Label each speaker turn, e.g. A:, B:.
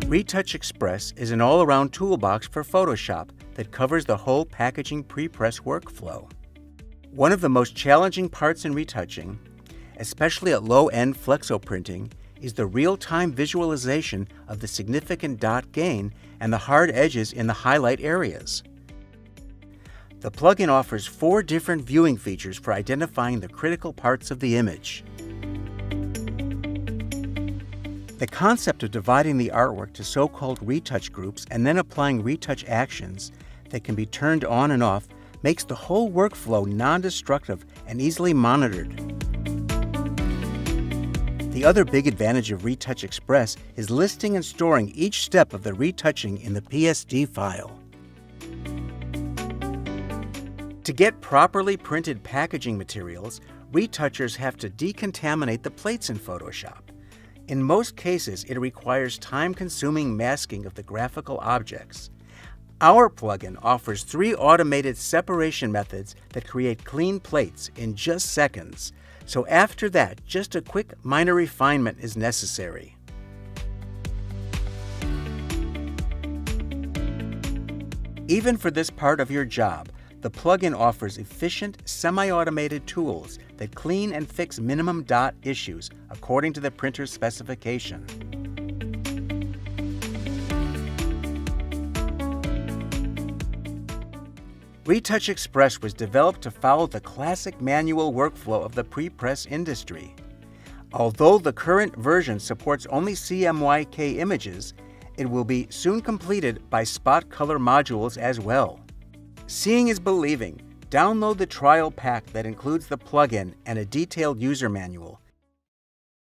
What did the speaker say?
A: Retouch Express is an all-around toolbox for Photoshop that covers the whole packaging pre-press workflow. One of the most challenging parts in retouching, especially at low-end flexo printing, is the real-time visualization of the significant dot gain and the hard edges in the highlight areas. The plugin offers 4 different viewing features for identifying the critical parts of the image. The concept of dividing the artwork to so-called retouch groups and then applying retouch actions that can be turned on and off makes the whole workflow non-destructive and easily monitored. The other big advantage of Retouch Express is listing and storing each step of the retouching in the PSD file. To get properly printed packaging materials, retouchers have to decontaminate the plates in Photoshop. In most cases, it requires time-consuming masking of the graphical objects. Our plugin offers 3 automated separation methods that create clean plates in just seconds. So after that, just a quick minor refinement is necessary. Even for this part of your job, the plugin offers efficient, semi-automated tools that clean and fix minimum dot issues according to the printer's specification. Retouch Express was developed to follow the classic manual workflow of the pre-press industry. Although the current version supports only CMYK images, it will be soon completed by spot color modules as well. Seeing is believing. Download the trial pack that includes the plugin and a detailed user manual.